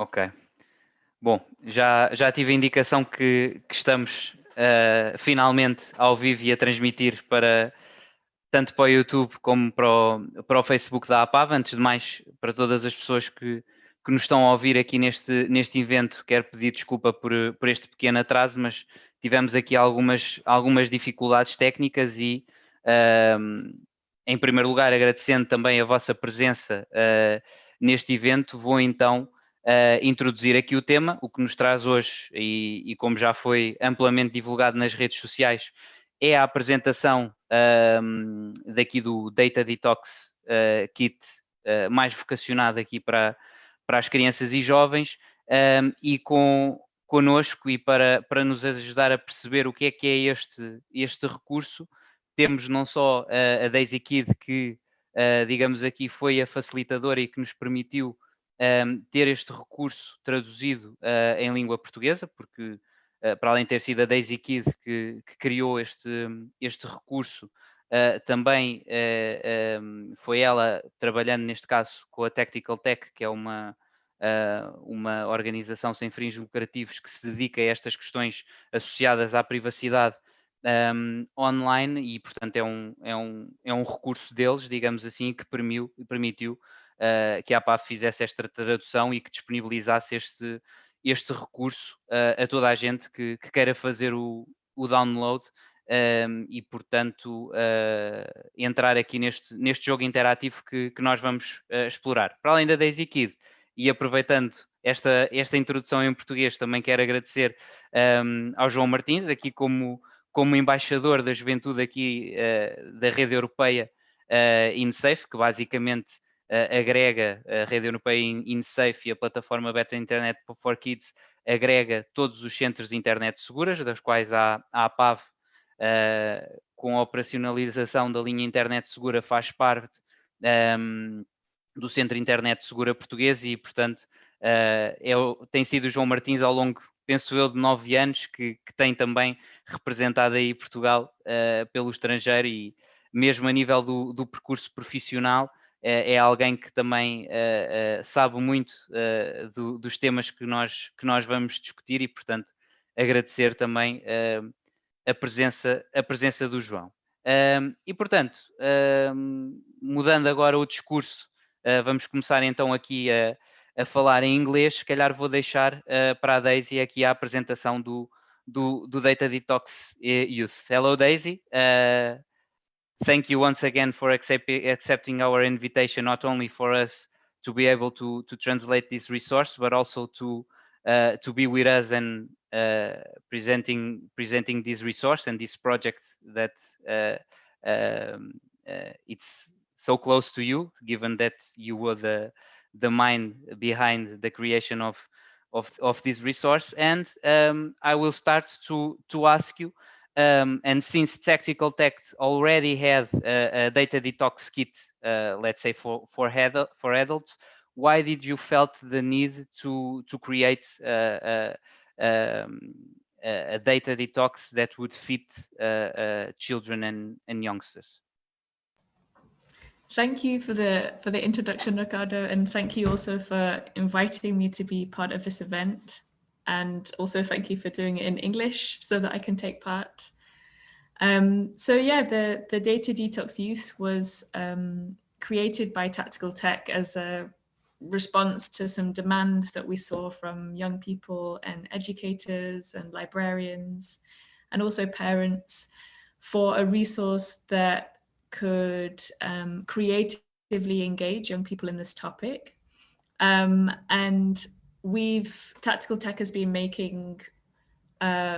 Ok. Bom, já tive a indicação que estamos finalmente ao vivo e a transmitir tanto para o YouTube como para o Facebook da APAV. Antes de mais, para todas as pessoas que nos estão a ouvir aqui neste evento, quero pedir desculpa por este pequeno atraso, mas tivemos aqui algumas dificuldades técnicas e, em primeiro lugar, agradecendo também a vossa presença neste evento, vou então introduzir aqui o tema, o que nos traz hoje, e como já foi amplamente divulgado nas redes sociais, é a apresentação daqui do Data Detox Kit, mais vocacionado aqui para as crianças e jovens, e connosco e para nos ajudar a perceber o que é este recurso, temos não só a Daisy Kid, que digamos aqui foi a facilitadora e que nos permitiu ter este recurso traduzido em língua portuguesa, porque para além de ter sido a Daisy Kid que criou este recurso, também foi ela trabalhando neste caso com a Tactical Tech, que é uma organização sem fins lucrativos que se dedica a estas questões associadas à privacidade online, e portanto é um recurso deles, digamos assim, que permitiu que a APAV fizesse esta tradução e que disponibilizasse este recurso a toda a gente que queira fazer o download e, portanto, entrar aqui neste jogo interativo que nós vamos explorar. Para além da Daisy Kid, e aproveitando esta introdução em português, também quero agradecer ao João Martins, aqui como embaixador da juventude aqui da rede europeia InSafe, que basicamente agrega a rede europeia InSafe e a plataforma Better Internet for Kids, agrega todos os centros de internet seguras, das quais a APAV, com a operacionalização da linha internet segura, faz parte do Centro Internet Segura Português e, portanto, tem sido o João Martins ao longo, penso eu, de 9 anos, que tem também representado aí Portugal pelo estrangeiro, e mesmo a nível do percurso profissional, é alguém que também sabe muito dos temas que nós vamos discutir, e, portanto, agradecer também a presença do João. E, portanto, mudando agora o discurso, vamos começar então aqui a falar em inglês. Se calhar vou deixar para a Daisy aqui a apresentação do Data Detox Youth. Hello, Daisy. Thank you once again for accepting our invitation, not only for us to be able to translate this resource, but also to be with us and presenting this resource and this project that it's so close to you, given that you were the mind behind the creation of this resource. And I will start to ask you, and since Tactical Tech already had a data detox kit, let's say for adults, why did you felt the need to create a data detox that would fit children and youngsters? Thank you for the introduction, Ricardo, and thank you also for inviting me to be part of this event. And also thank you for doing it in English so that I can take part. So yeah, the Data Detox Youth was created by Tactical Tech as a response to some demand that we saw from young people and educators and librarians and also parents for a resource that could creatively engage young people in this topic. And Tactical Tech has been making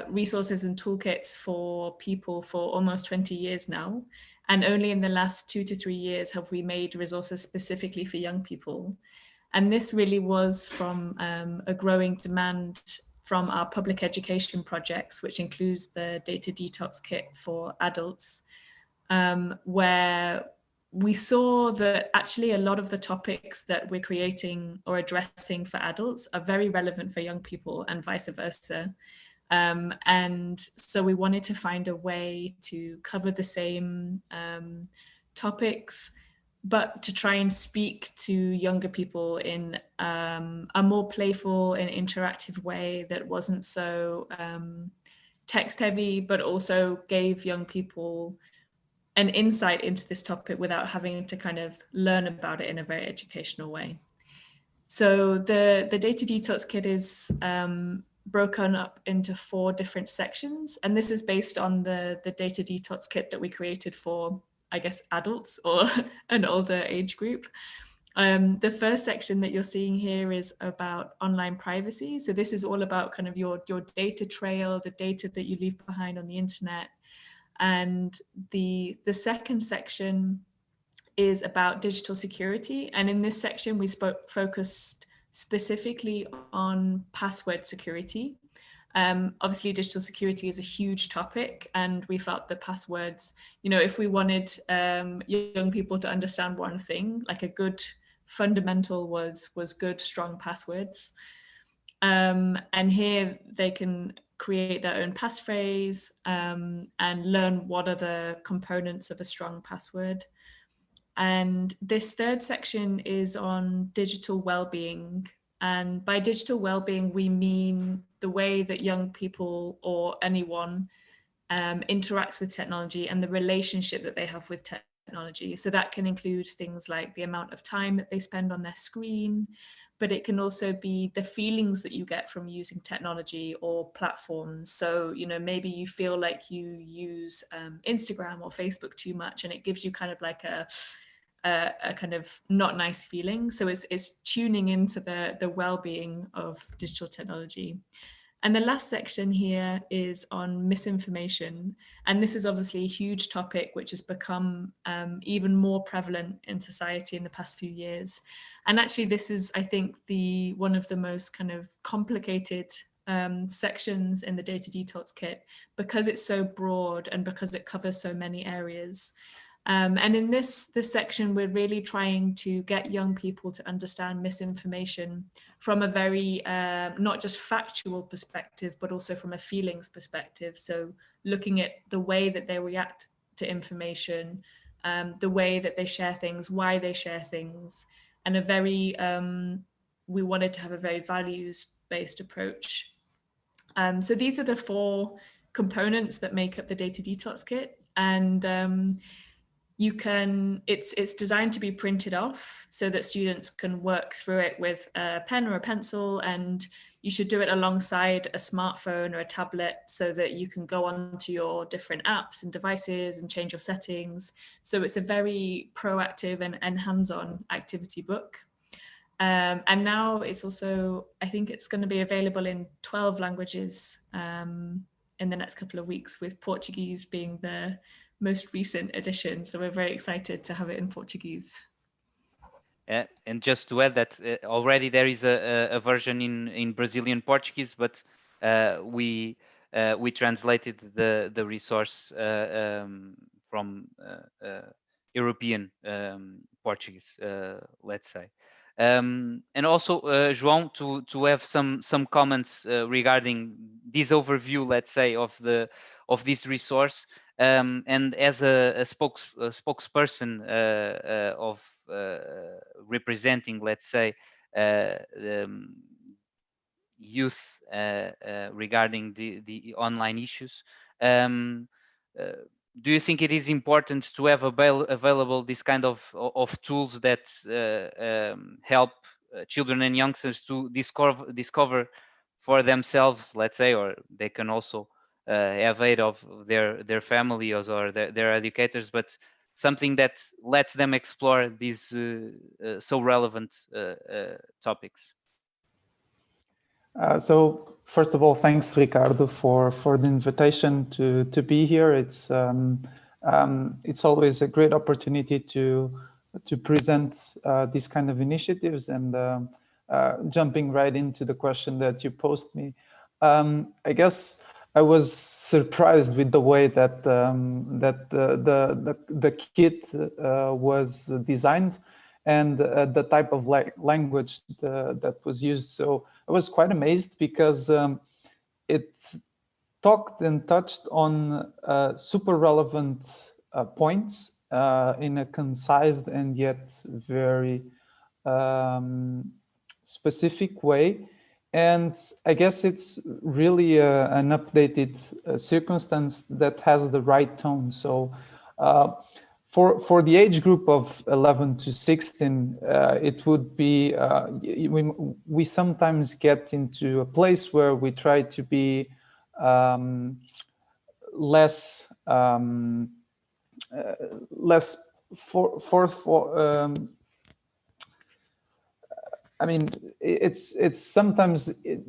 resources and toolkits for people for almost 20 years now. And only in the last 2 to 3 years have we made resources specifically for young people. And this really was from a growing demand from our public education projects, which includes the Data Detox Kit for adults, where we saw that actually a lot of the topics that we're creating or addressing for adults are very relevant for young people and vice versa. And so we wanted to find a way to cover the same topics but to try and speak to younger people in a more playful and interactive way that wasn't so text heavy, but also gave young people an insight into this topic without having to kind of learn about it in a very educational way. So the Data Detox kit is broken up into 4 different sections. And this is based on the Data Detox kit that we created for, I guess, adults or an older age group. The first section that you're seeing here is about online privacy. So this is all about kind of your data trail, the data that you leave behind on the internet. And the second section is about digital security. And in this section, we focused specifically on password security. Obviously, digital security is a huge topic, and we felt that passwords, if we wanted young people to understand one thing, like a good fundamental was good, strong passwords. And here they can create their own passphrase and learn what are the components of a strong password. And this third section is on digital well-being. And by digital well-being, we mean the way that young people or anyone interacts with technology and the relationship that they have with technology. So that can include things like the amount of time that they spend on their screen, but it can also be the feelings that you get from using technology or platforms. So, maybe you feel like you use Instagram or Facebook too much, and it gives you kind of like a kind of not nice feeling. So it's tuning into the well-being of digital technology. And the last section here is on misinformation. And this is obviously a huge topic which has become even more prevalent in society in the past few years. And actually, this is, I think, one of the most kind of complicated sections in the Data Detox kit, because it's so broad and because it covers so many areas. And in this section, we're really trying to get young people to understand misinformation from a very not just factual perspective, but also from a feelings perspective. So looking at the way that they react to information, the way that they share things, why they share things, and we wanted to have a very values-based approach. So these are the 4 components that make up the Data Detox kit. And it's designed to be printed off so that students can work through it with a pen or a pencil, and you should do it alongside a smartphone or a tablet so that you can go onto your different apps and devices and change your settings. So it's a very proactive and hands-on activity book. And now it's also, I think it's going to be available in 12 languages in the next couple of weeks, with Portuguese being the most recent edition. So we're very excited to have it in Portuguese. And just to add that already there is a version in Brazilian Portuguese, but we translated the resource from European Portuguese, let's say. And also, João, to have some comments regarding this overview, let's say, of this resource, and as a spokesperson of representing, let's say, youth regarding the online issues. Do you think it is important to have available this kind of tools that help children and youngsters to discover for themselves, let's say, or they can also have aid of their families or their educators, but something that lets them explore these so relevant topics? So first of all, thanks, Ricardo, for the invitation to be here. It's always a great opportunity to present these kind of initiatives. And jumping right into the question that you posed me, I guess I was surprised with the way that the kit was designed, and the type of language that was used. So I was quite amazed, because it talked and touched on super relevant points in a concise and yet very specific way. And I guess it's really an updated circumstance that has the right tone. So for the age group of 11 to 16, it would be, we sometimes get into a place where we try to be less I mean, it's sometimes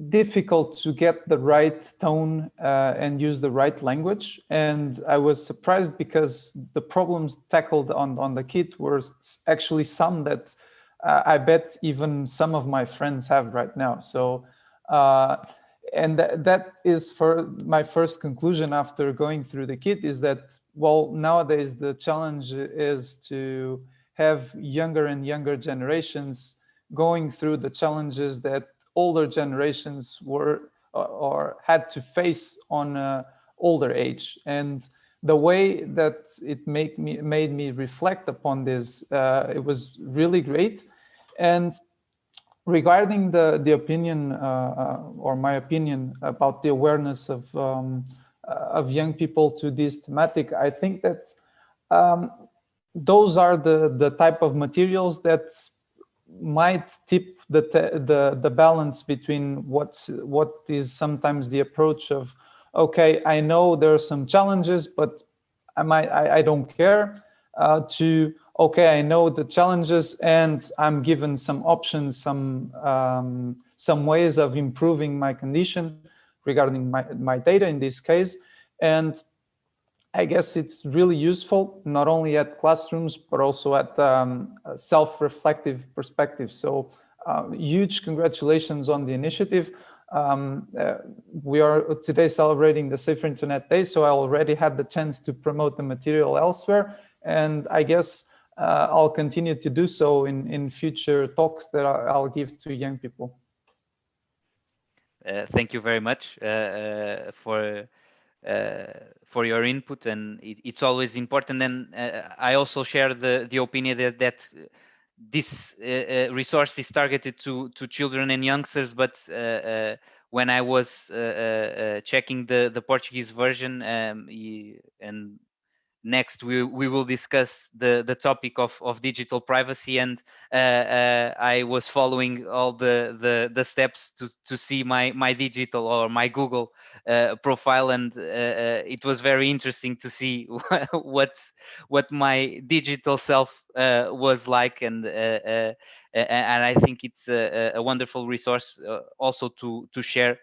difficult to get the right tone and use the right language. And I was surprised because the problems tackled on the kit were actually some that I bet even some of my friends have right now. So, and that is for my first conclusion after going through the kit, is that, well, nowadays the challenge is to have younger and younger generations going through the challenges that older generations were or had to face on an older age. And the way that it made me reflect upon this, it was really great. And regarding the opinion or my opinion about the awareness of young people to this thematic, I think that those are the type of materials that might tip the balance between what is sometimes the approach of, okay, I know there are some challenges, but I don't care, to, okay, I know the challenges and I'm given some options, some ways of improving my condition regarding my data in this case. And I guess it's really useful, not only at classrooms, but also at a self-reflective perspective. So huge congratulations on the initiative. We are today celebrating the Safer Internet Day, so I already had the chance to promote the material elsewhere. And I guess I'll continue to do so in future talks that I'll give to young people. Thank you very much for your input, and it's always important. And I also share the opinion that this resource is targeted to children and youngsters, but when I was checking the Portuguese version, and next we will discuss the topic of digital privacy, and I was following all the steps to see my digital or my Google profile, and it was very interesting to see what my digital self was like, and I think it's a wonderful resource also to share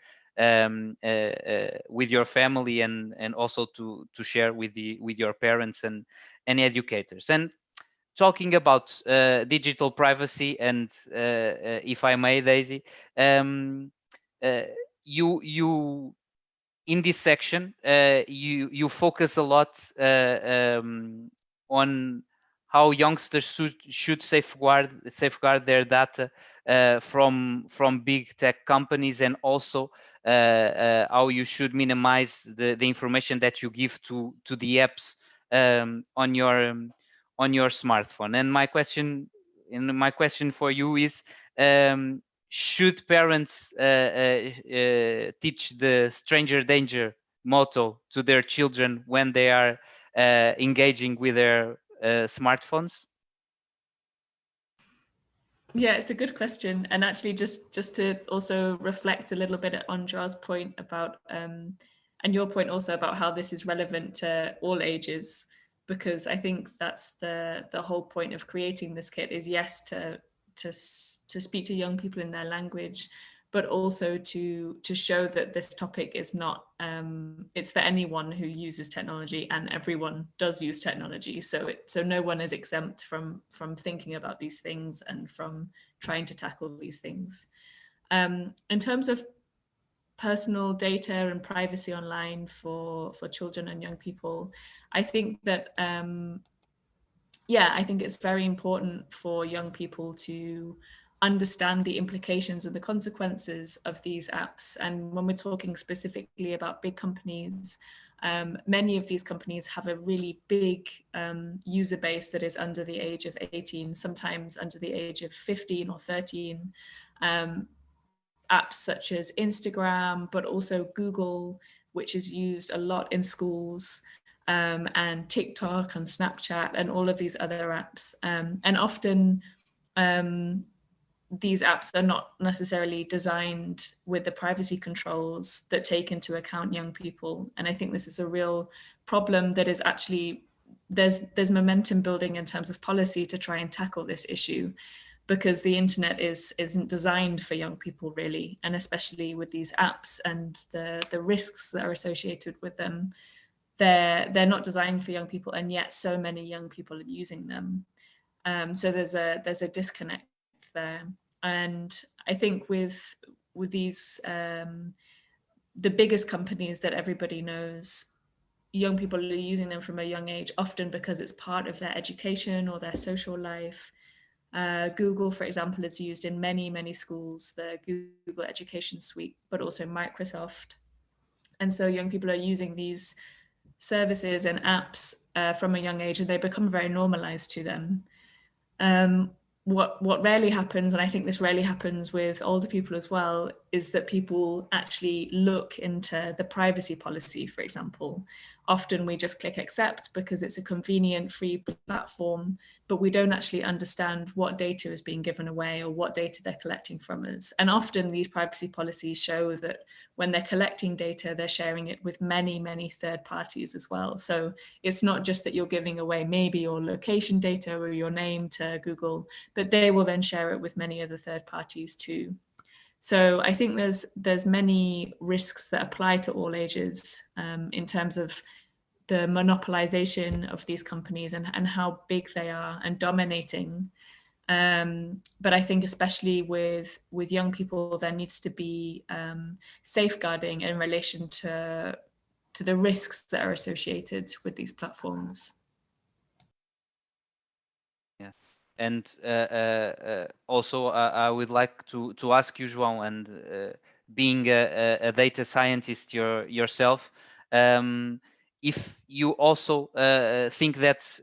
with your family, and also to share with your parents and educators. And talking about digital privacy, and if I may, Daisy, uh, you in this section you focus a lot on how youngsters should safeguard their data from big tech companies, and also how you should minimize the information that you give to the apps on your smartphone. And my question for you is, should parents teach the stranger danger motto to their children when they are engaging with their smartphones? Yeah, it's a good question. And actually, just to also reflect a little bit on Joa's point about, and your point also about how this is relevant to all ages, because I think that's the whole point of creating this kit is, yes, to speak to young people in their language, but also to show that this topic is not, it's for anyone who uses technology, and everyone does use technology. So no one is exempt from thinking about these things and from trying to tackle these things. In terms of personal data and privacy online for children and young people, I think that, I think it's very important for young people to understand the implications and the consequences of these apps. And when we're talking specifically about big companies, Many of these companies have a really big user base that is under the age of 18, sometimes under the age of 15 or 13. Apps such as Instagram, but also Google, which is used a lot in schools, and TikTok and Snapchat and all of these other apps. And often these apps are not necessarily designed with the privacy controls that take into account young people. And I think this is a real problem that is actually, there's momentum building in terms of policy to try and tackle this issue, because the internet isn't designed for young people really, and especially with these apps and the risks that are associated with them, they're not designed for young people, and yet so many young people are using them. So there's a disconnect there. And I think with these the biggest companies that everybody knows, young people are using them from a young age, often because it's part of their education or their social life. Google, for example, is used in many schools, the Google Education Suite, but also Microsoft. And so young people are using these services and apps from a young age, and they become very normalized to them. What rarely happens, and I think this rarely happens with older people as well, is that people actually look into the privacy policy, for example. Often we just click accept because it's a convenient free platform, but we don't actually understand what data is being given away or what data they're collecting from us. And often these privacy policies show that when they're collecting data, they're sharing it with many third parties as well. So it's not just that you're giving away maybe your location data or your name to Google, but they will then share it with many other third parties too. So I think there's many risks that apply to all ages in terms of the monopolization of these companies and how big they are and dominating. But I think especially with young people, there needs to be safeguarding in relation to the risks that are associated with these platforms. Yes. And also, I would like to ask you, João, and being a data scientist yourself, if you also think that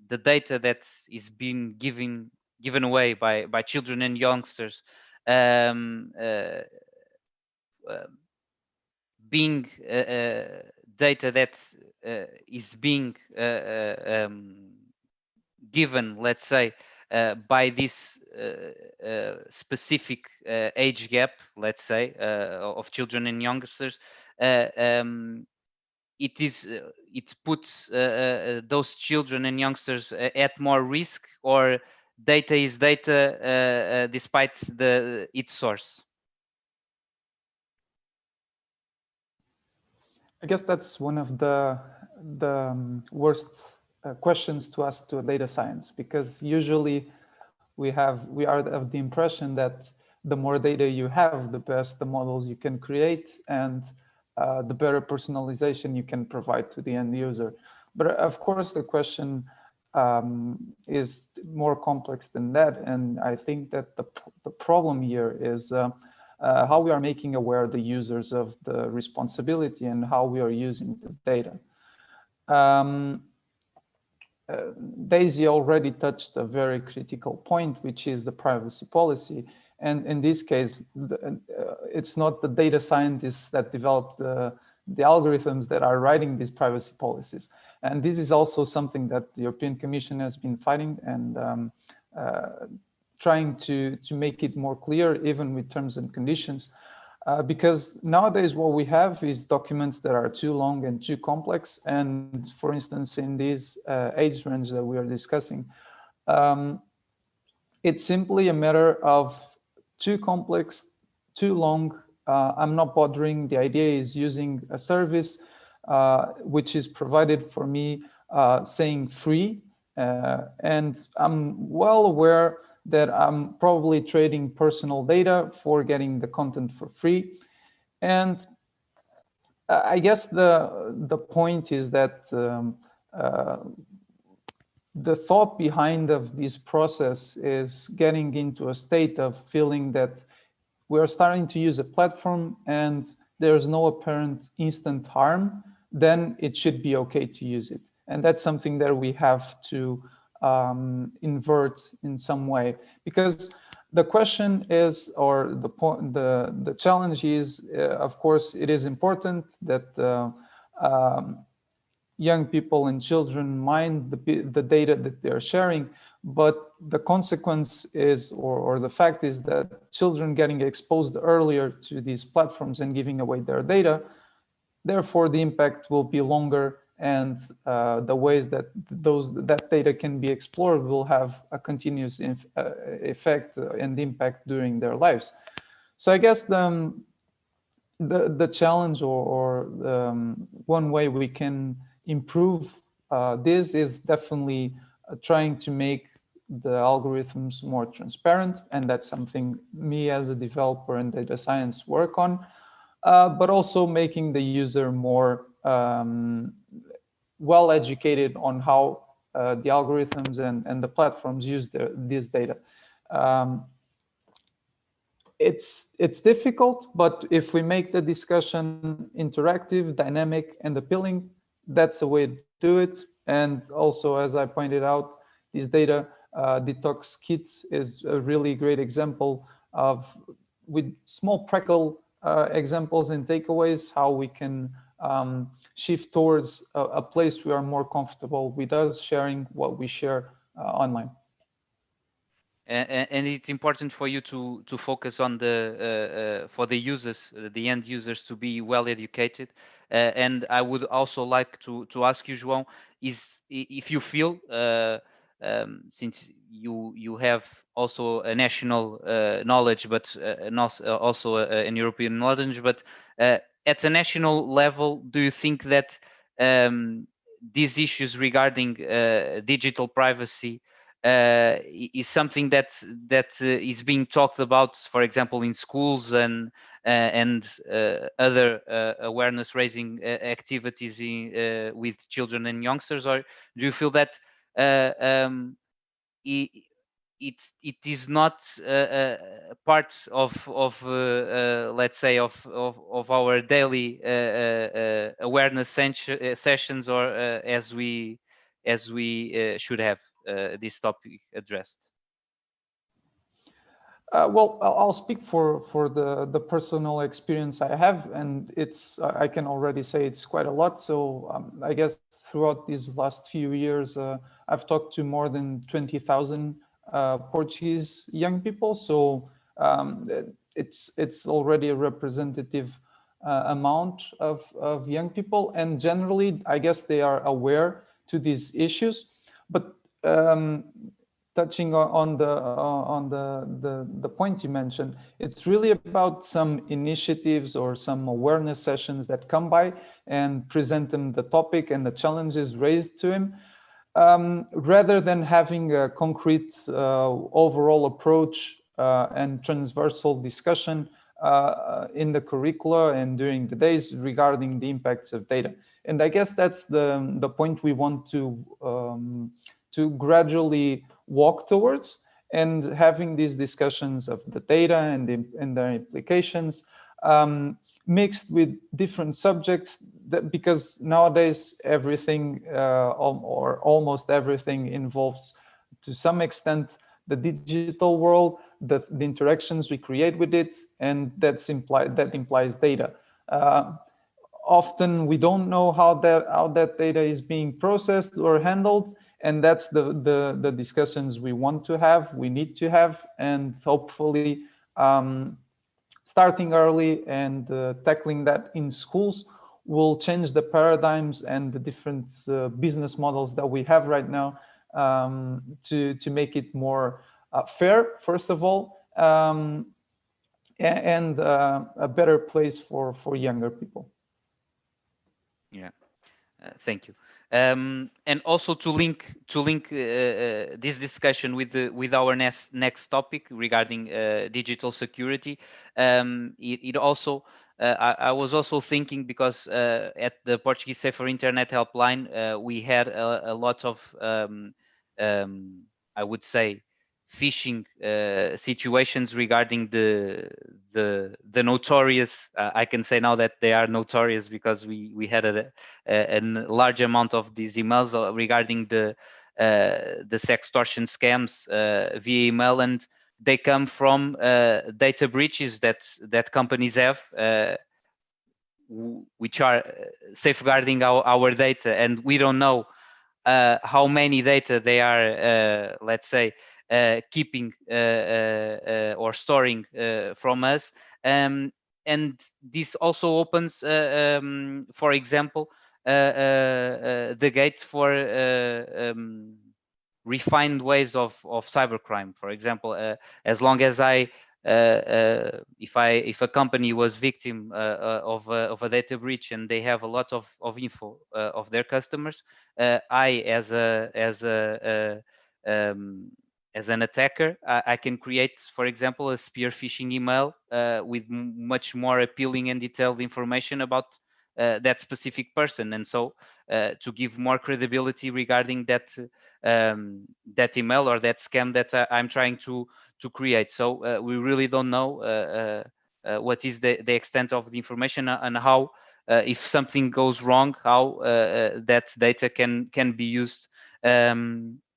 the data that is being given away by children and youngsters, being data that is being given, let's say, by this specific age gap, let's say, of children and youngsters, it puts those children and youngsters at more risk, or data is data despite its source? I guess that's one of the worst questions to ask to a data science, because usually we are of the impression that the more data you have, the best the models you can create, and the better personalization you can provide to the end user. But of course, the question is more complex than that, and I think that the problem here is how we are making aware the users of the responsibility and how we are using the data. Daisy already touched a very critical point, which is the privacy policy. And in this case, it's not the data scientists that develop the algorithms that are writing these privacy policies. And this is also something that the European Commission has been fighting and trying to make it more clear, even with terms and conditions. Because nowadays what we have is documents that are too long and too complex. And for instance, in this age range that we are discussing, it's simply a matter of too complex, too long. I'm not bothering. The idea is using a service which is provided for me saying free. And I'm well aware that I'm probably trading personal data for getting the content for free. And I guess the point is that the thought behind of this process is getting into a state of feeling that we're starting to use a platform and there's no apparent instant harm, then it should be okay to use it. And that's something that we have to invert in some way, because the question is, or the point, the challenge is, of course, it is important that young people and children mind the data that they're sharing, but the consequence is, or the fact is, that children getting exposed earlier to these platforms and giving away their data, therefore the impact will be longer, and the ways that that data can be explored will have a continuous effect and impact during their lives. So I guess the challenge, or one way we can improve this is definitely trying to make the algorithms more transparent, and that's something me as a developer and data science work on, but also making the user more well educated on how the algorithms and the platforms use this data. It's difficult, but if we make the discussion interactive, dynamic, and appealing, that's the way to do it. And also, as I pointed out, this data detox kit is a really great example of, with small practical examples and takeaways, how we can shift towards a place we are more comfortable with us sharing what we share online. And it's important for you to focus on the for the users, the end users, to be well educated. And I would also like to ask you, João, is if you feel, since you have also a national knowledge, but also an European knowledge, but at a national level, do you think that these issues regarding digital privacy is something that is being talked about, for example, in schools and other awareness raising activities with children and youngsters, or do you feel that it, it is not part of let's say of our daily awareness sessions, or as we should have this topic addressed? Well, I'll speak for the personal experience I have, and I can already say it's quite a lot. So I guess throughout these last few years, I've talked to more than 20,000 Portuguese young people. So it's already a representative amount of young people, and generally, I guess they are aware to these issues. But touching on the point you mentioned, it's really about some initiatives or some awareness sessions that come by and present them the topic and the challenges raised to him, rather than having a concrete overall approach and transversal discussion in the curricula and during the days regarding the impacts of data. And I guess that's the point we want to gradually walk towards, and having these discussions of the data and their implications mixed with different subjects, because nowadays everything or almost everything involves to some extent the digital world, the interactions we create with it, and that implies data. Often we don't know how that data is being processed or handled, and that's the discussions we want to have, we need to have, and hopefully starting early and tackling that in schools will change the paradigms and the different business models that we have right now, to make it more fair, first of all, and a better place for younger people. Yeah, thank you. And also to link this discussion with our next topic regarding digital security. It also I was also thinking, because at the Portuguese Safer Internet helpline we had a lot of I would say phishing situations regarding the notorious. I can say now that they are notorious because we had a large amount of these emails regarding the sextortion scams via email, and they come from data breaches that companies have, which are safeguarding our data, and we don't know how many data they are, let's say, keeping or storing from us. And this also opens, for example, the gate for refined ways of cybercrime. For example, as long as if a company was victim of a data breach and they have a lot of info of their customers, I as an attacker, I can create, for example, a spear phishing email with much more appealing and detailed information about that specific person, and so to give more credibility regarding that email or that scam that I'm trying to create. So we really don't know what is the extent of the information and how, if something goes wrong, how that data can be used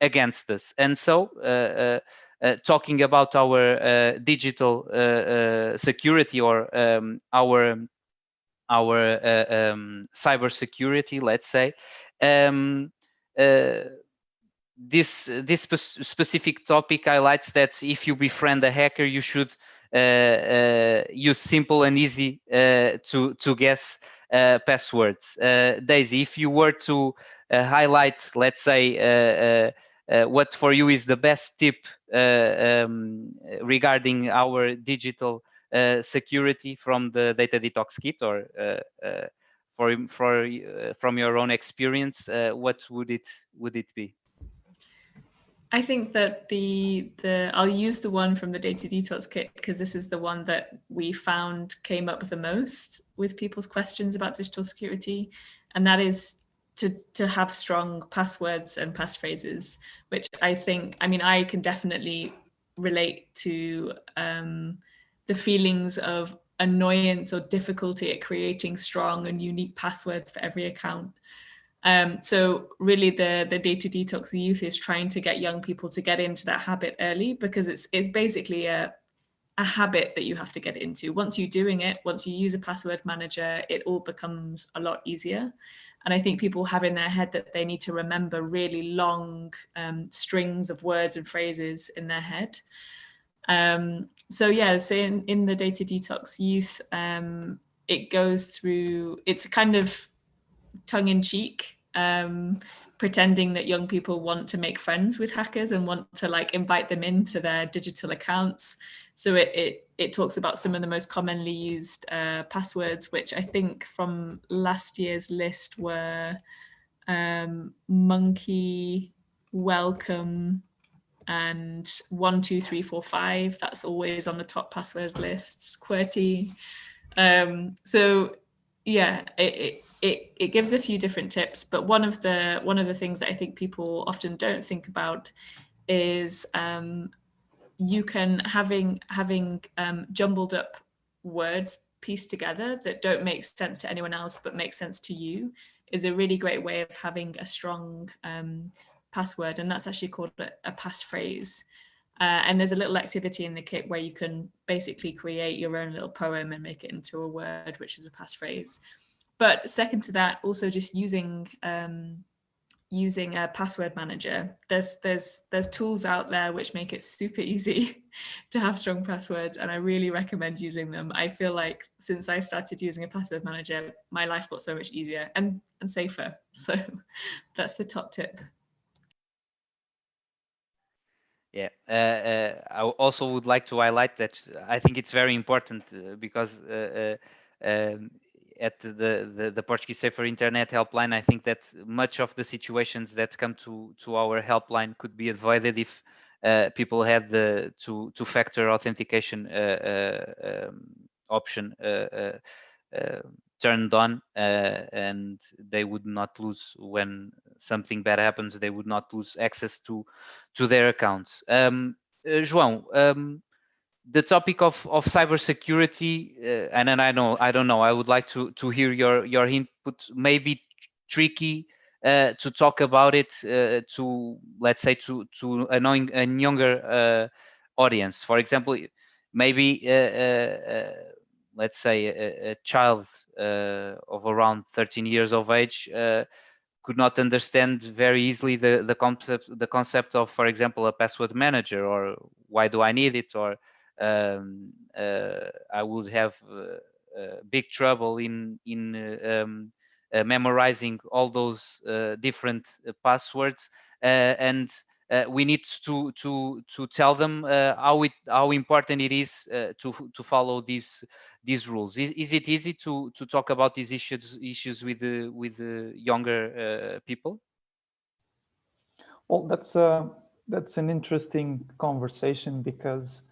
against us. And so talking about our digital security, or our cyber security, let's say, this specific topic highlights that if you befriend a hacker, you should use simple and easy to guess passwords. Daisy, if you were to highlight, let's say, what for you is the best tip regarding our digital security from the Data Detox kit, or from your own experience, what would it be? I think that I'll use the one from the Data Detox kit because this is the one that we found came up the most with people's questions about digital security, and that is to have strong passwords and passphrases, which I can definitely relate to the feelings of annoyance or difficulty at creating strong and unique passwords for every account. So really the Data Detox youth is trying to get young people to get into that habit early, because it's basically a habit that you have to get into. Once you're doing it, once you use a password manager, it all becomes a lot easier. And I think people have in their head that they need to remember really long strings of words and phrases in their head. So in the Data Detox youth, it goes through, it's kind of tongue-in-cheek, pretending that young people want to make friends with hackers and want to invite them into their digital accounts. So it talks about some of the most commonly used passwords, which I think from last year's list were monkey, welcome, and 1 2 3 4 5. That's always on the top passwords lists. QWERTY. So yeah, it gives a few different tips, but one of the things that I think people often don't think about is you can having jumbled up words pieced together that don't make sense to anyone else but make sense to you is a really great way of having a strong password, and that's actually called a passphrase. And there's a little activity in the kit where you can basically create your own little poem and make it into a word, which is a passphrase. But second to that, also just using a password manager. There's tools out there which make it super easy to have strong passwords, and I really recommend using them. I feel like since I started using a password manager, my life got so much easier and safer. So that's the top tip. Yeah, I also would like to highlight that I think it's very important because at the Portuguese Safer Internet helpline, I think that much of the situations that come to our helpline could be avoided if people had the two-factor authentication option turned on, and they would not lose, when something bad happens, they would not lose access to their accounts. João, the topic of cybersecurity, and then I don't know. I would like to hear your input. Maybe tricky to talk about it to, let's say, to a younger audience. For example, maybe let's say a child of around 13 years of age could not understand very easily the concept of, for example, a password manager, or why do I need it, or I would have big trouble in memorizing all those different passwords, and we need to tell them how important it is to follow these rules. Is it easy to talk about these issues with the younger people? Well, that's an interesting conversation, because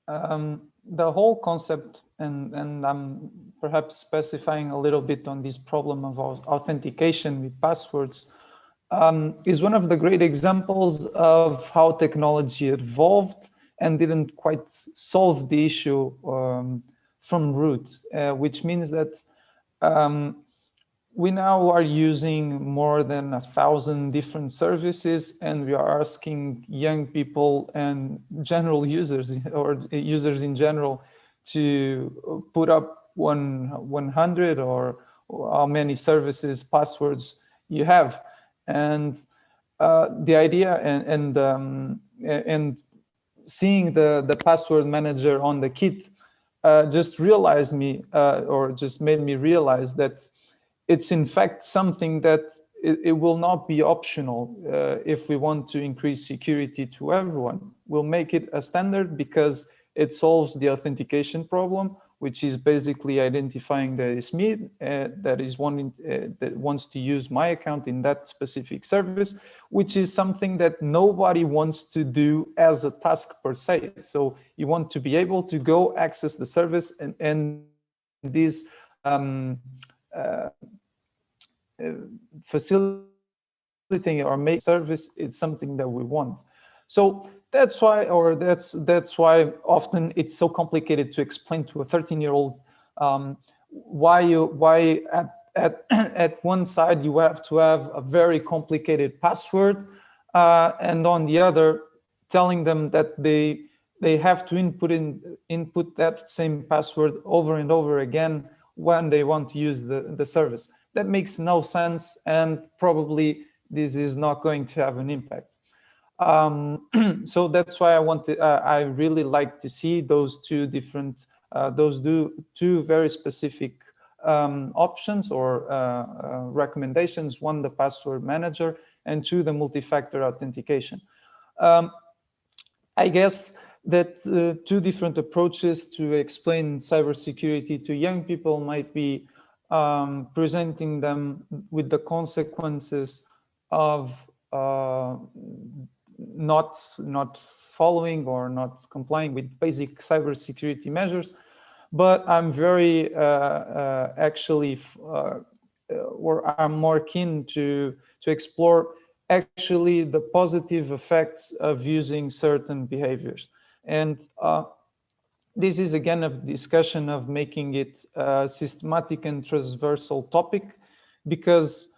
the whole concept, and I'm perhaps specifying a little bit on this problem of authentication with passwords, is one of the great examples of how technology evolved and didn't quite solve the issue from root, which means that we now are using more than 1,000 different services, and we are asking young people and general users, or users in general, to put up 100 or how many services, passwords you have. And the idea and seeing the password manager on the kit just realized me, or just made me realize that it's in fact something that it will not be optional if we want to increase security to everyone. We'll make it a standard because it solves the authentication problem, which is basically identifying that it's me that wants to use my account in that specific service, which is something that nobody wants to do as a task per se. So you want to be able to go access the service, and this facilitating or make service, it's something that we want. So that's why, or that's why often it's so complicated to explain to a 13-year-old why at one side you have to have a very complicated password, and on the other telling them that they have to input that same password over and over again when they want to use the service. That makes no sense, and probably this is not going to have an impact. So that's why I really like to see those two different, two very specific options or recommendations. One, the password manager, and two, the multi-factor authentication. I guess that two different approaches to explain cybersecurity to young people might be presenting them with the consequences of not following or not complying with basic cybersecurity measures. But I'm very or I'm more keen to explore actually the positive effects of using certain behaviors. And this is again a discussion of making it a systematic and transversal topic, because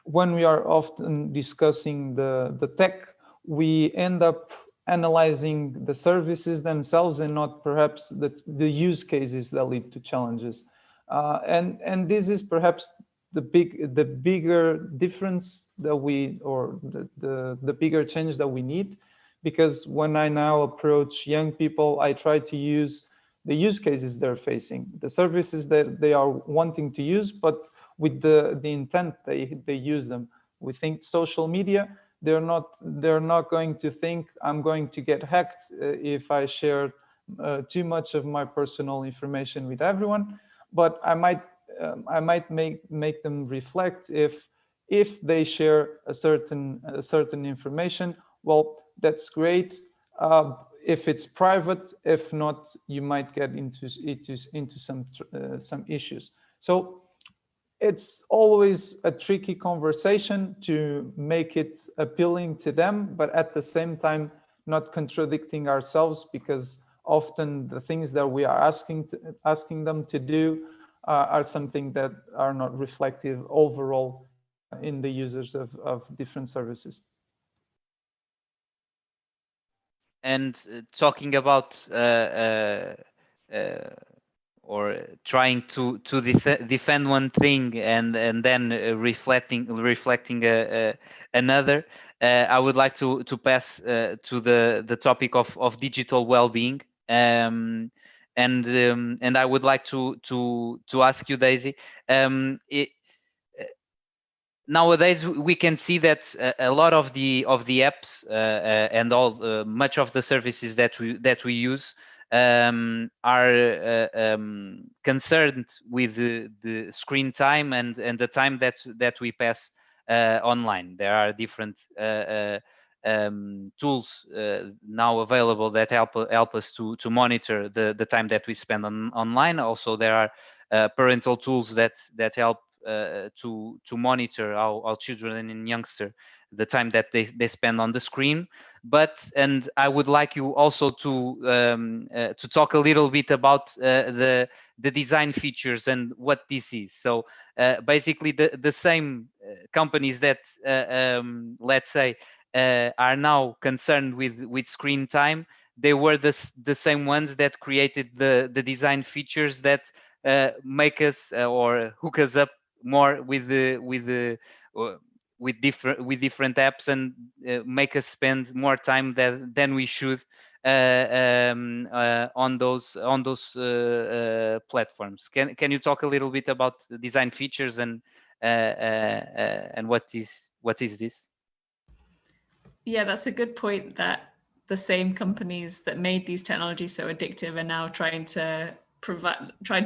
when we are often discussing the tech, we end up analyzing the services themselves and not perhaps the use cases that lead to challenges. And this is perhaps the bigger difference that the bigger change that we need. Because when I now approach young people, I try to use the use cases they're facing, the services that they are wanting to use, but with the intent they use them. We think social media, they're not going to think I'm going to get hacked if I share too much of my personal information with everyone. But I might make them reflect if they share a certain information. Well, that's great if it's private. If not, you might get into some issues. So it's always a tricky conversation to make it appealing to them, but at the same time not contradicting ourselves, because often the things that we are asking them to do are something that are not reflective overall in the users of different services. And talking about or trying to defend one thing and then reflecting another, I would like to pass to the topic of digital well-being. And I would like to ask you, Daisy, nowadays we can see that a lot of the apps and all much of the services that we use are concerned with the screen time and the time that we pass online. There are different tools now available that help us to monitor the time that we spend online. Also, there are parental tools that help to monitor our children and youngster the time that they spend on the screen. And I would like you also to talk a little bit about the design features and what this is. So basically the same companies that let's say are now concerned with screen time, they were the same ones that created the design features that make us or hook us up more with different apps and make us spend more time than we should on those platforms. Can you talk a little bit about the design features and what is this? Yeah, that's a good point, that the same companies that made these technologies so addictive are now trying to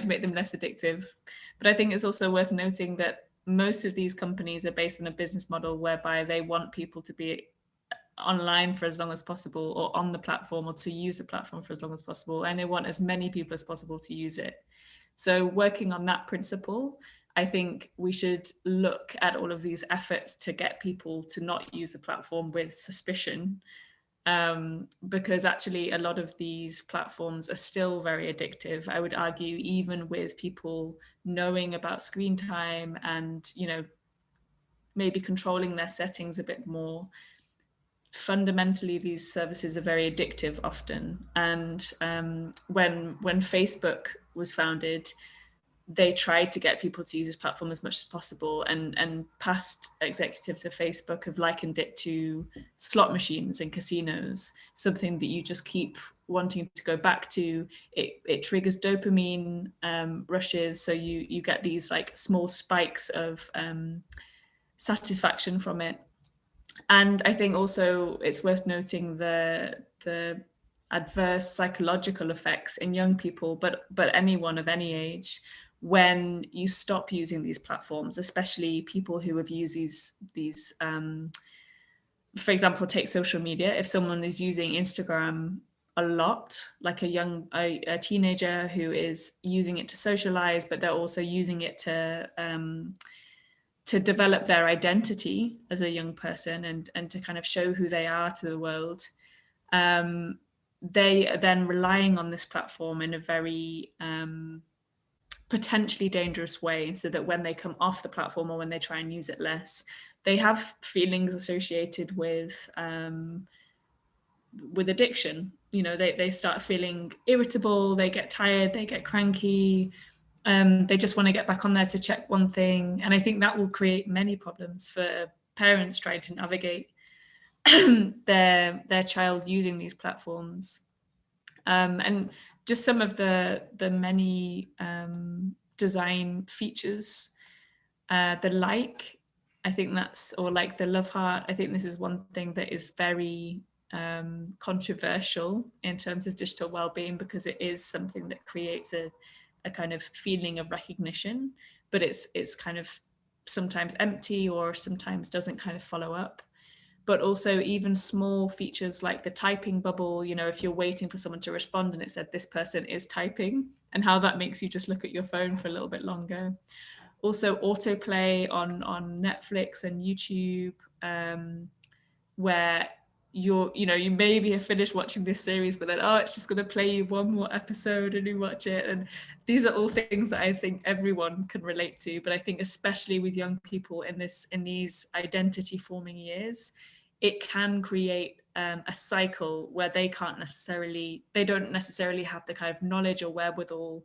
make them less addictive. But I think it's also worth noting that most of these companies are based on a business model whereby they want people to be online for as long as possible, or on the platform, or to use the platform for as long as possible, and they want as many people as possible to use it. So working on that principle, I think we should look at all of these efforts to get people to not use the platform with suspicion, because actually a lot of these platforms are still very addictive. I would argue, even with people knowing about screen time and, maybe controlling their settings a bit more, fundamentally these services are very addictive often. And when Facebook was founded, they tried to get people to use this platform as much as possible, and past executives of Facebook have likened it to slot machines in casinos, something that you just keep wanting to go back to. It triggers dopamine rushes, so you get these like small spikes of satisfaction from it. And I think also it's worth noting the adverse psychological effects in young people, but anyone of any age, when you stop using these platforms, especially people who have used these for example, take social media. If someone is using Instagram a lot, like a teenager who is using it to socialize, but they're also using it to develop their identity as a young person, and to kind of show who they are to the world, they are then relying on this platform in a very potentially dangerous way, so that when they come off the platform, or when they try and use it less, they have feelings associated with addiction. They start feeling irritable, they get tired, they get cranky, they just want to get back on there to check one thing. And I think that will create many problems for parents trying to navigate their child using these platforms. And just some of the many design features, I think that's, or like the love heart, I think this is one thing that is very controversial in terms of digital well-being, because it is something that creates a kind of feeling of recognition, but it's kind of sometimes empty, or sometimes doesn't kind of follow up. But also even small features like the typing bubble, if you're waiting for someone to respond and it said this person is typing, and how that makes you just look at your phone for a little bit longer. Also autoplay on Netflix and YouTube, where you maybe have finished watching this series, but then, oh, it's just going to play you one more episode and you watch it. And these are all things that I think everyone can relate to. But I think especially with young people in these identity forming years, it can create a cycle where they don't necessarily have the kind of knowledge or wherewithal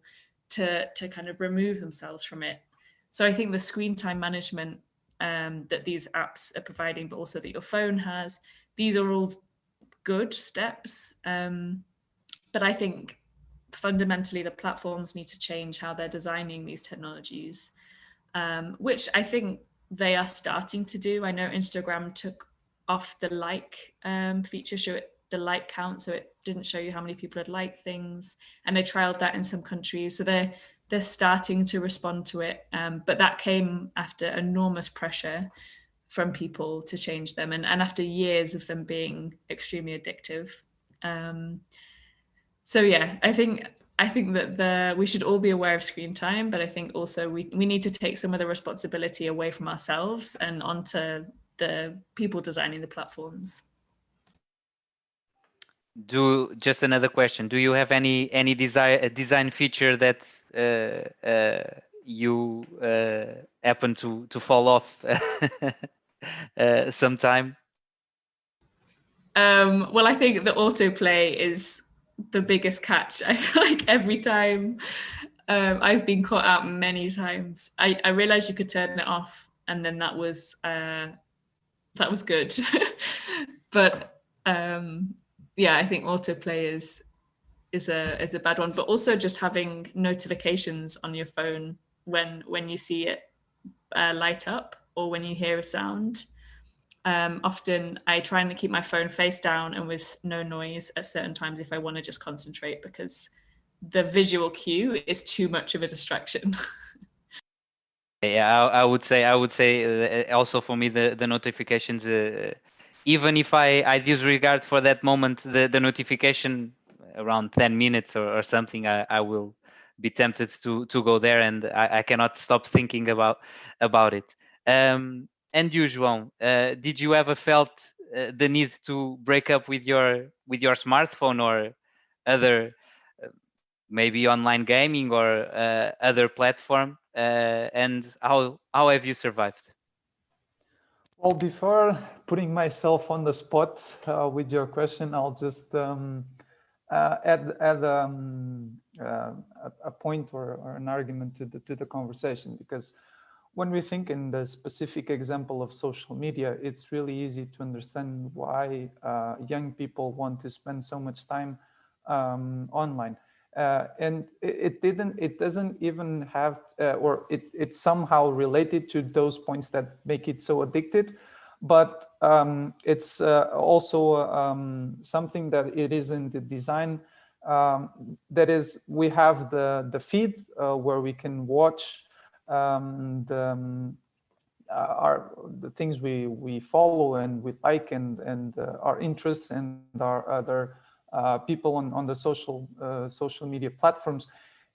to kind of remove themselves from it. So I think the screen time management that these apps are providing, but also that your phone has, these are all good steps. But I think fundamentally the platforms need to change how they're designing these technologies, which I think they are starting to do. I know Instagram took off the like feature, show it the like count, so it didn't show you how many people had liked things, and they trialed that in some countries. So they're starting to respond to it, but that came after enormous pressure from people to change them, and after years of them being extremely addictive. So yeah, I think that we should all be aware of screen time, but I think also we need to take some of the responsibility away from ourselves and onto the people designing the platforms. Just another question. Do you have any design feature that you happen to fall off sometime? Well, I think the autoplay is the biggest catch. I feel like every time I've been caught out many times. I realized you could turn it off, and then that was good. But yeah, I think autoplay is a bad one. But also just having notifications on your phone when you see it light up or when you hear a sound. Often I try and keep my phone face down and with no noise at certain times if I want to just concentrate, because the visual cue is too much of a distraction. Yeah, I would say also for me the notifications, even if I disregard for that moment the notification around 10 minutes or something, I will be tempted to go there, and I cannot stop thinking about it. And you, João, did you ever felt the need to break up with your smartphone or other maybe online gaming or other platform, and how have you survived? Well, before putting myself on the spot with your question, I'll just add a point or an argument to the conversation, because when we think in the specific example of social media, it's really easy to understand why young people want to spend so much time online. And it doesn't even have, or it's somehow related to those points that make it so addicted, but it's also something that it is in the design. That is, we have the feed where we can watch the things we follow and we like, and our interests and our other people on the social media platforms.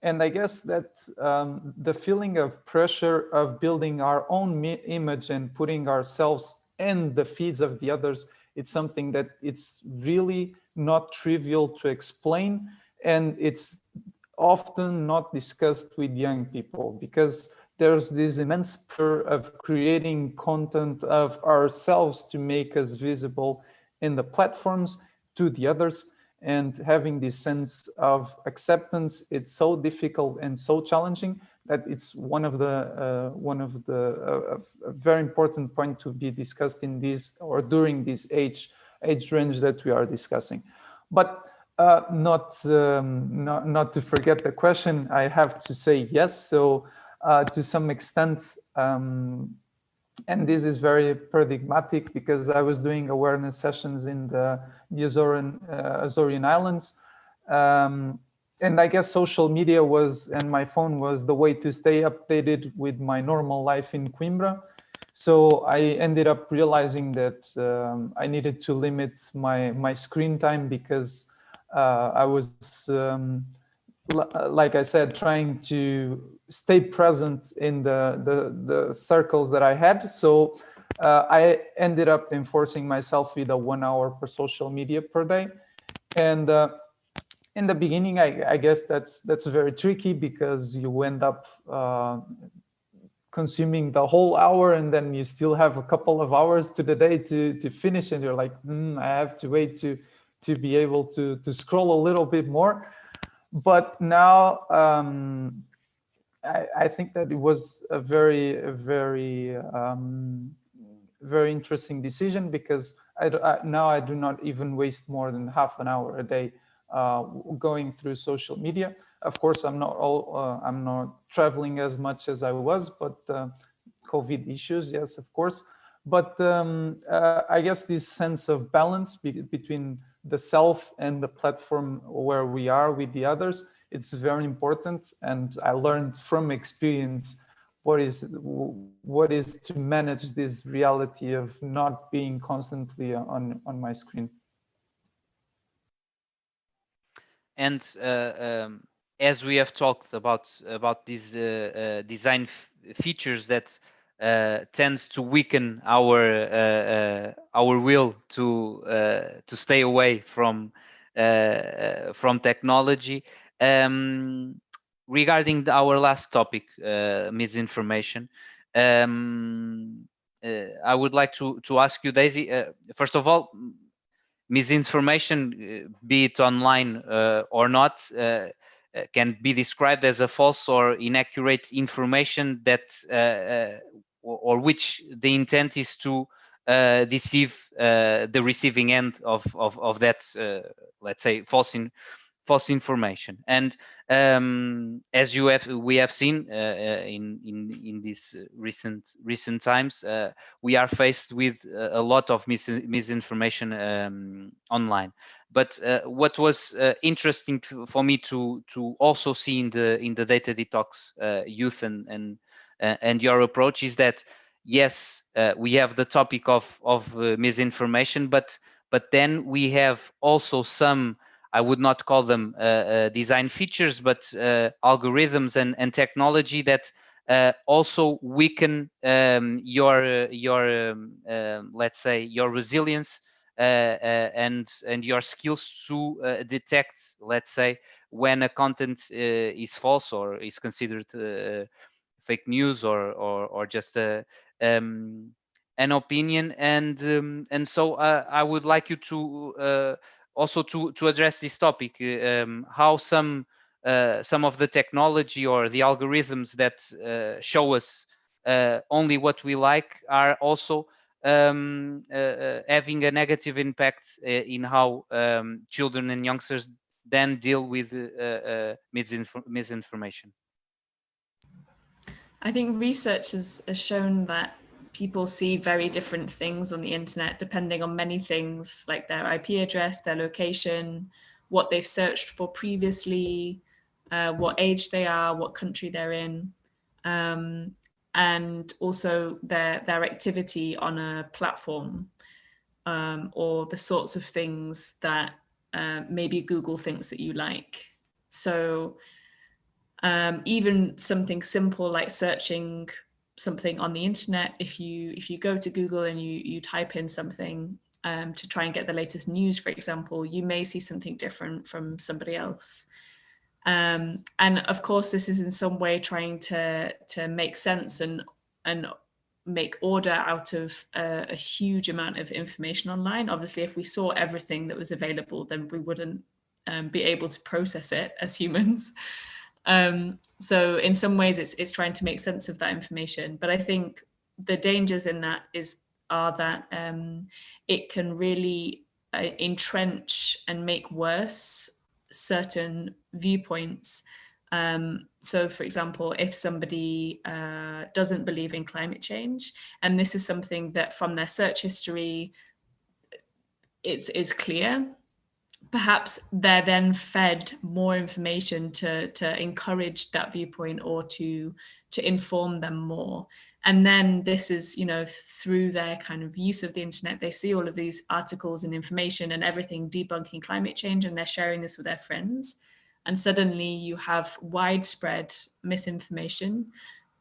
And I guess that the feeling of pressure of building our own image and putting ourselves in the feeds of the others, it's something that it's really not trivial to explain, and it's often not discussed with young people, because there's this immense pressure of creating content of ourselves to make us visible in the platforms to the others, and having this sense of acceptance. It's so difficult and so challenging that it's one of the very important point to be discussed in this or during this age range that we are discussing. But not to forget the question, I have to say yes. So to some extent, and this is very paradigmatic, because I was doing awareness sessions in the Azorian Islands. And I guess social media and my phone was the way to stay updated with my normal life in Coimbra. So I ended up realizing that I needed to limit my screen time, because I was, like I said, trying to stay present in the circles that I had. So I ended up enforcing myself with a 1 hour per social media per day. And in the beginning, I guess that's very tricky, because you end up consuming the whole hour, and then you still have a couple of hours to the day to finish, and you're like, I have to wait to be able to scroll a little bit more. But now I think that it was a very interesting decision, because now I do not even waste more than half an hour a day going through social media. Of course, I'm not traveling as much as I was, but COVID issues, yes, of course. But I guess this sense of balance between the self and the platform where we are with the others, it's very important. And I learned from experience what is to manage this reality of not being constantly on my screen. And as we have talked about these design features that tends to weaken our will to stay away from technology. Regarding our last topic, misinformation, I would like to ask you, Daisy, first of all, misinformation, be it online or not, can be described as a false or inaccurate information that or which the intent is to deceive the receiving end of that, let's say, false information. And as we have seen in these recent times, we are faced with a lot of misinformation online. But what was interesting for me to also see in the Data Detox youth and your approach is that, yes, we have the topic of misinformation, but then we have also some, I would not call them design features, but algorithms and technology that also weaken your let's say, your resilience and your skills to detect, let's say, when a content is false or is considered fake news or just an opinion. And so I would like you to also to address this topic, how some of the technology or the algorithms that show us only what we like are also having a negative impact in how children and youngsters then deal with misinformation. I think research has shown that people see very different things on the internet depending on many things, like their IP address, their location, what they've searched for previously, what age they are, what country they're in, and also their activity on a platform, or the sorts of things that maybe Google thinks that you like. So even something simple like searching something on the internet, if you go to Google and you type in something to try and get the latest news, for example, you may see something different from somebody else. And of course, this is in some way trying to make sense and make order out of a huge amount of information online. Obviously, if we saw everything that was available, then we wouldn't be able to process it as humans. So in some ways, it's trying to make sense of that information. But I think the dangers in that are that it can really entrench and make worse certain viewpoints. So, for example, if somebody doesn't believe in climate change, and this is something that from their search history, is clear, perhaps they're then fed more information to encourage that viewpoint or to inform them more. And then this is, through their kind of use of the internet, they see all of these articles and information and everything debunking climate change, and they're sharing this with their friends. And suddenly you have widespread misinformation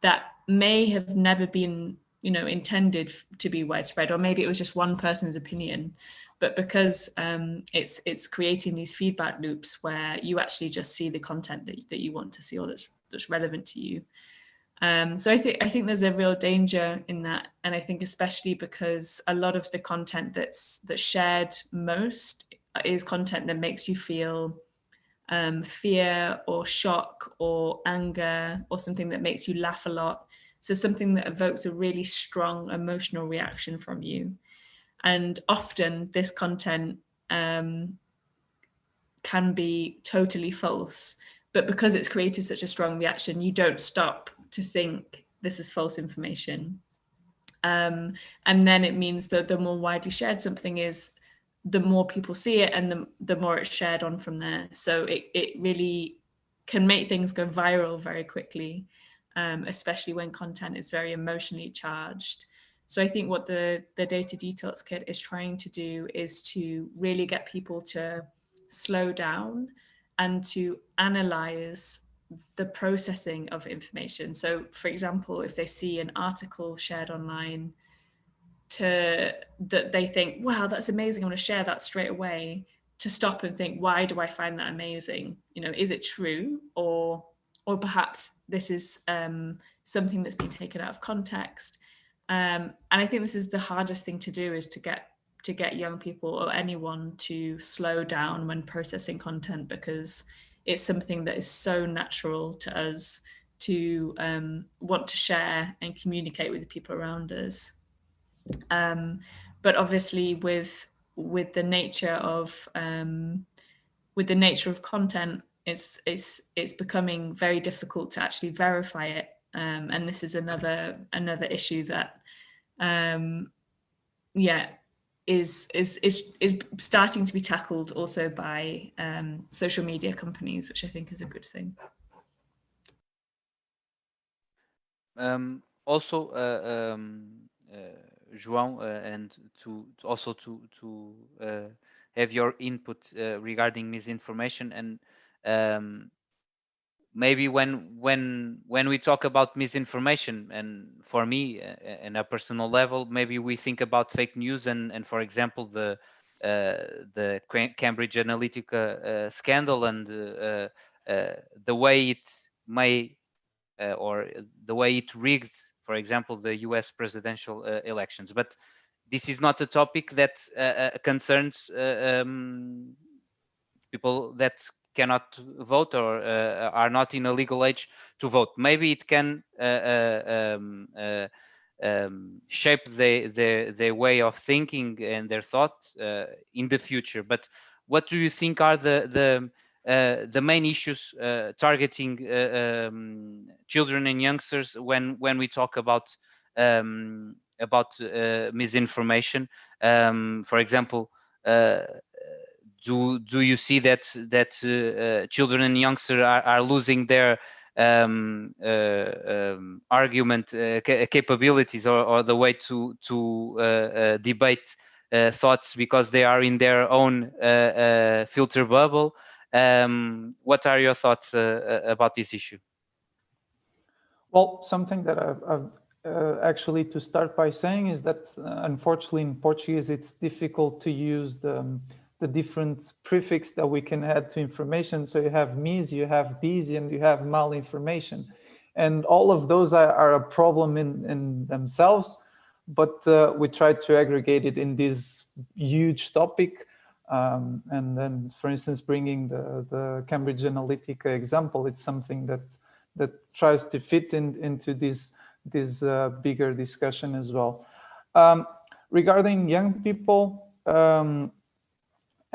that may have never been intended to be widespread, or maybe it was just one person's opinion. But because it's creating these feedback loops where you actually just see the content that you want to see, or that's relevant to you. So I think there's a real danger in that, and I think especially because a lot of the content that's shared most is content that makes you feel fear or shock or anger, or something that makes you laugh a lot. So something that evokes a really strong emotional reaction from you. And often this content can be totally false, but because it's created such a strong reaction, you don't stop to think this is false information. And then it means that the more widely shared something is, the more people see it, and the more it's shared on from there. So it really can make things go viral very quickly, especially when content is very emotionally charged. So I think what the Data Detox Kit is trying to do is to really get people to slow down and to analyze the processing of information. So for example, if they see an article shared online that they think, wow, that's amazing, I want to share that straight away, to stop and think, why do I find that amazing? Is it true? Or perhaps this is something that's been taken out of context. And I think this is the hardest thing to do, is to get young people or anyone to slow down when processing content, because it's something that is so natural to us to want to share and communicate with the people around us. But obviously with the nature of content, it's becoming very difficult to actually verify it. And this is another issue that is starting to be tackled also by social media companies, which I think is a good thing. Also, João, and to have your input regarding misinformation, and maybe when we talk about misinformation, and for me, in a personal level, maybe we think about fake news, and for example, the Cambridge Analytica scandal, and the way it may or the way it rigged, for example, the US presidential elections. But this is not a topic that concerns people that cannot vote, or are not in a legal age to vote. Maybe it can shape their way of thinking and their thoughts in the future. But what do you think are the main issues targeting children and youngsters when we talk about misinformation? For example, do you see that children and youngsters are losing their argument capabilities, or the way to debate thoughts, because they are in their own filter bubble? What are your thoughts about this issue? Well, something that I've actually to start by saying is that unfortunately in Portuguese it's difficult to use the different prefix that we can add to information. So you have mis, you have these, and you have malinformation, and all of those are a problem in themselves. But we try to aggregate it in this huge topic. And then, for instance, bringing the Cambridge Analytica example, it's something that tries to fit into this bigger discussion as well. Regarding young people,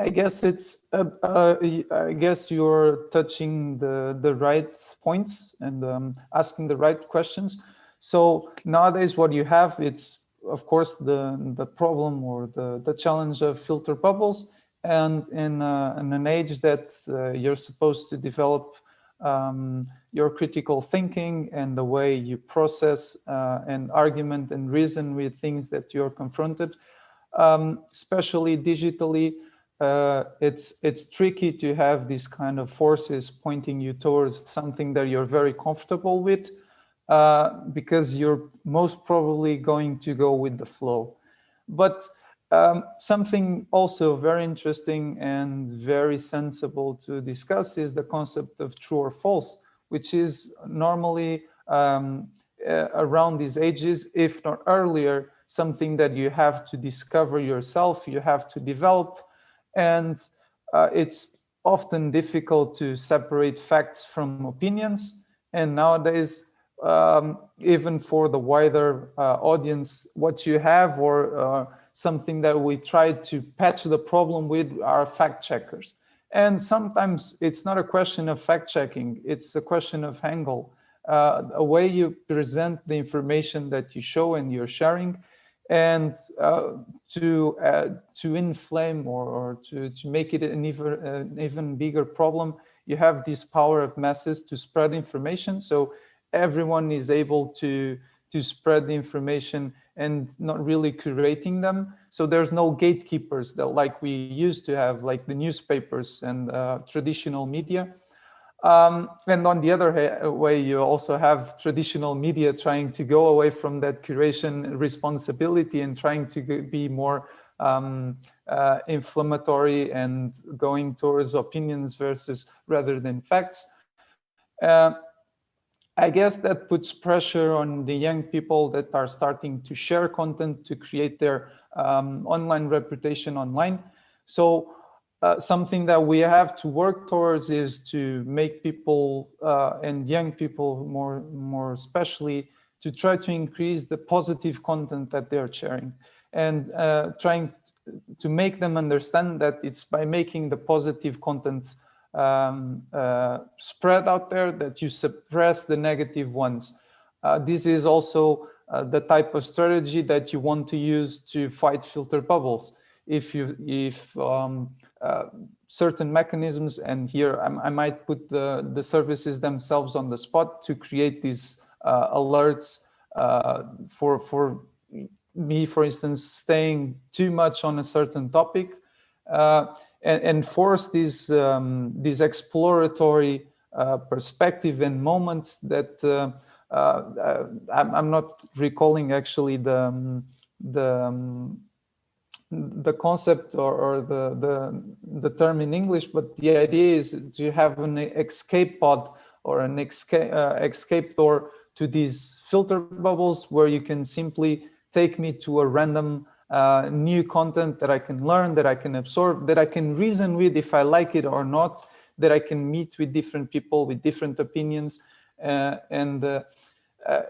I guess I guess you're touching the right points and asking the right questions. So nowadays, what you have, it's of course the problem or the challenge of filter bubbles, and in an age that you're supposed to develop your critical thinking and the way you process and argument and reason with things that you're confronted, especially digitally. It's tricky to have these kind of forces pointing you towards something that you're very comfortable with. because you're most probably going to go with the flow. But something also very interesting and very sensible to discuss is the concept of true or false, which is normally around these ages, if not earlier, something that you have to discover yourself, you have to develop. And it's often difficult to separate facts from opinions. And nowadays, even for the wider audience, what you have, or something that we try to patch the problem with, are fact checkers. And sometimes it's not a question of fact checking, it's a question of angle. A way you present the information that you show and you're sharing, and to inflame or to make it an even bigger problem, you have this power of masses to spread information. So everyone is able to spread the information and not really curating them. So there's no gatekeepers that like we used to have, like the newspapers and traditional media. And on the other way, you also have traditional media trying to go away from that curation responsibility and trying to be more inflammatory and going towards opinions versus rather than facts. I guess that puts pressure on the young people that are starting to share content to create their online reputation online. So something that we have to work towards is to make people and young people more especially to try to increase the positive content that they're sharing, and trying to make them understand that it's by making the positive content spread out there that you suppress the negative ones. This is also the type of strategy that you want to use to fight filter bubbles. If certain mechanisms, and here I might put the services themselves on the spot to create these alerts for me, for instance, staying too much on a certain topic, and force these exploratory perspective and moments that I'm not recalling actually the concept or the term in English, but the idea is to have an escape pod or an escape door to these filter bubbles where you can simply take me to a random new content that I can learn, that I can absorb, that I can reason with if I like it or not, that I can meet with different people with different opinions.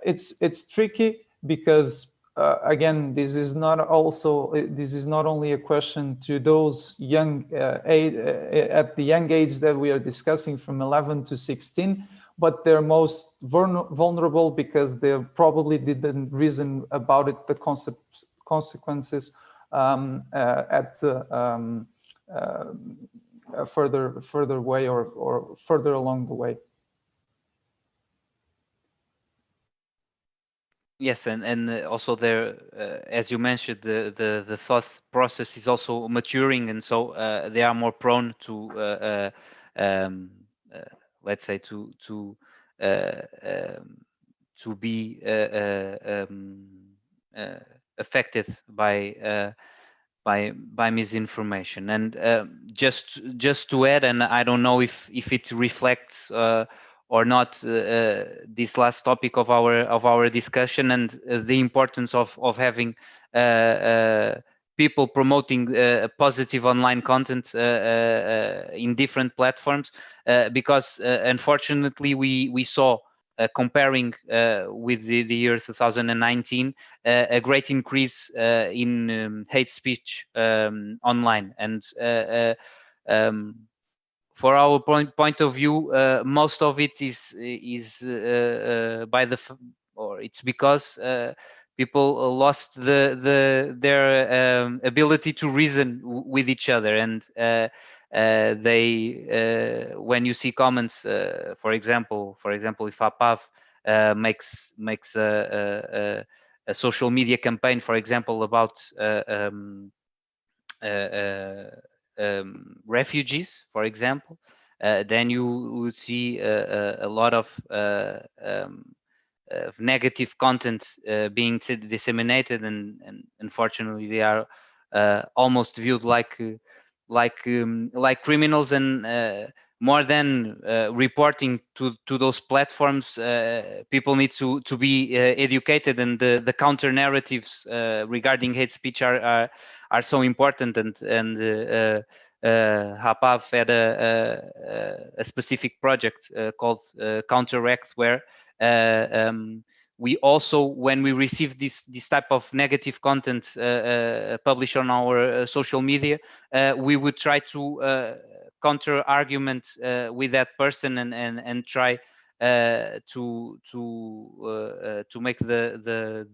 It's tricky because again, this is not only a question to those young at the young age that we are discussing, from 11 to 16, but they're most vulnerable because they probably didn't reason about it, the consequences at a further way or further along the way. Yes, and also there, as you mentioned, the thought process is also maturing, and so they are more prone to, let's say, to be affected by misinformation. And just to add, and I don't know if it reflects or not this last topic of our discussion, and the importance of having people promoting positive online content in different platforms, because unfortunately we saw, comparing with the year 2019, a great increase in hate speech online. And for our point of view, most of it is by or it's because people lost their ability to reason with each other, and they when you see comments, for example, if APAV makes a social media campaign, for example, about refugees, for example, then you would see a lot of negative content being disseminated, and unfortunately they are almost viewed like criminals, and more than reporting to those platforms, people need to be educated, and the counter narratives regarding hate speech are so important, and APAV had a specific project called Counteract, where we also, when we receive this type of negative content published on our social media, we would try to counter argument with that person, and try to make the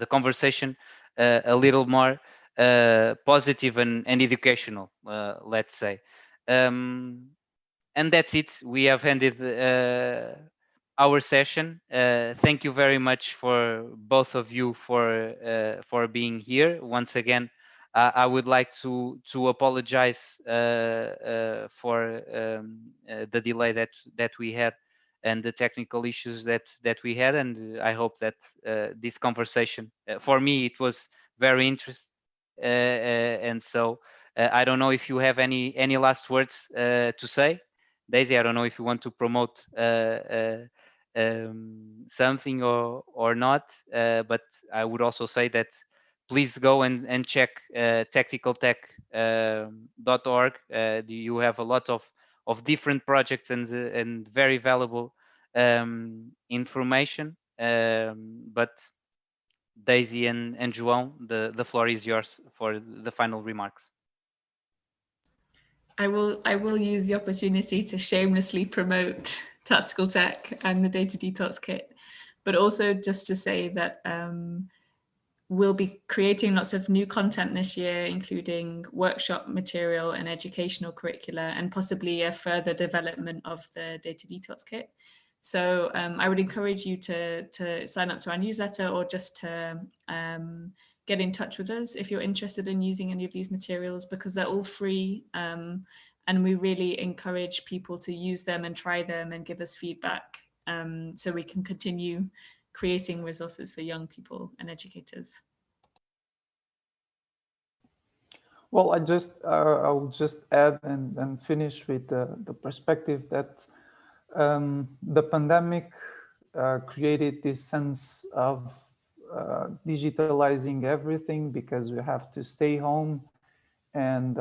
conversation a little more positive and educational, let's say. And that's it. We have ended our session. Thank you very much for both of you for being here once again. I would like to apologize for the delay that we had, and the technical issues that we had, and I hope that this conversation, for me, it was very interesting, and so I don't know if you have any last words to say. Daisy, I don't know if you want to promote something or not, but I would also say that please go and check tacticaltech.org. You have a lot of different projects and very valuable information. But Daisy and João, the floor is yours for the final remarks. I will use the opportunity to shamelessly promote Tactical Tech and the Data Detox Kit, but also just to say that we'll be creating lots of new content this year, including workshop material and educational curricula, and possibly a further development of the Data Detox Kit. So I would encourage you to sign up to our newsletter, or just to get in touch with us if you're interested in using any of these materials, because they're all free, and we really encourage people to use them and try them and give us feedback, so we can continue creating resources for young people and educators. Well, I'll just add and finish with the perspective that the pandemic created this sense of digitalizing everything, because we have to stay home and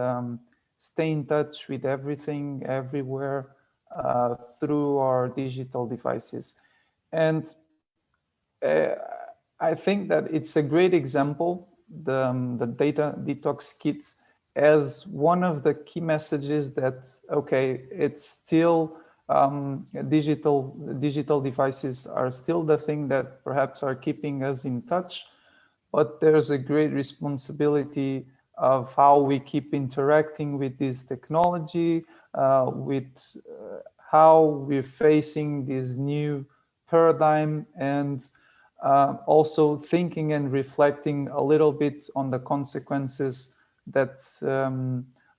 stay in touch with everything everywhere through our digital devices. And I think that it's a great example, the Data Detox Kit, as one of the key messages that, okay, it's still digital devices are still the thing that perhaps are keeping us in touch, but there's a great responsibility of how we keep interacting with this technology, with how we're facing this new paradigm, and also thinking and reflecting a little bit on the consequences that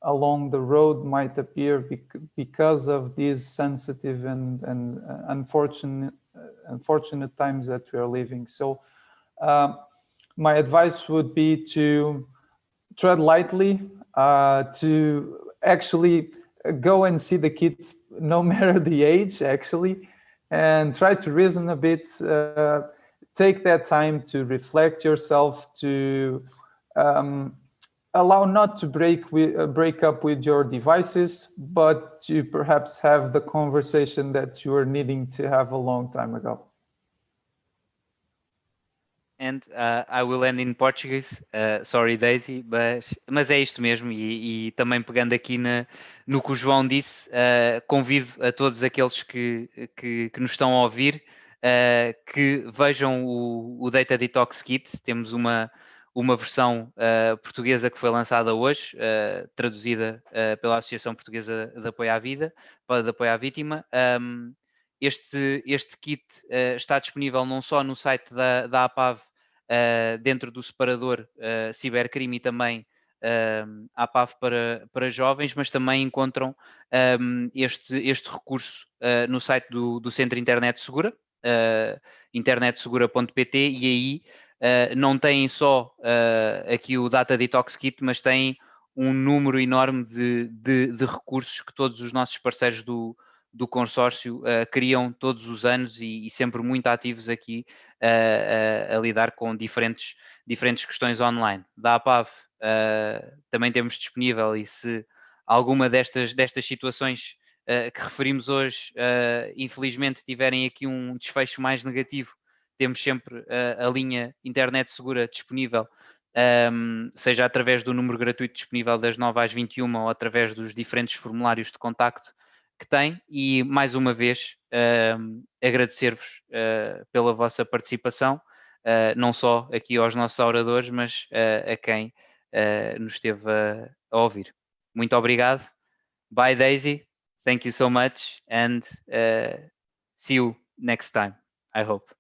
along the road might appear because of these sensitive and unfortunate times that we are living. So my advice would be to tread lightly, to actually go and see the kids, no matter the age, actually, and try to reason a bit. Take that time to reflect yourself, to allow not to break up with your devices, but to perhaps have the conversation that you were needing to have a long time ago. And I will end in Portuguese. Sorry, Daisy, mas é isto mesmo. E também pegando aqui no que o João disse, convido a todos aqueles que nos estão a ouvir que vejam o Data Detox Kit. Temos uma versão portuguesa que foi lançada hoje, traduzida pela Associação Portuguesa de Apoio à Vida, de Apoio à Vítima. Este kit está disponível não só no site da APAV, dentro do separador cibercrime, e também APAV para jovens, mas também encontram este recurso no site do Centro Internet Segura, internetsegura.pt, e aí não têm só aqui o Data Detox Kit, mas têm um número enorme de recursos que todos os nossos parceiros do consórcio criam todos os anos e sempre muito ativos aqui a lidar com diferentes questões online. Da APAV também temos disponível, e se alguma destas situações que referimos hoje, infelizmente tiverem aqui um desfecho mais negativo, temos sempre a linha internet segura disponível, seja através do número gratuito disponível das 9 às 21 ou através dos diferentes formulários de contacto que tem. E mais uma vez agradecer-vos pela vossa participação, não só aqui aos nossos oradores, mas a quem nos esteve a ouvir. Muito obrigado. Bye, Daisy. Thank you so much, and see you next time, I hope.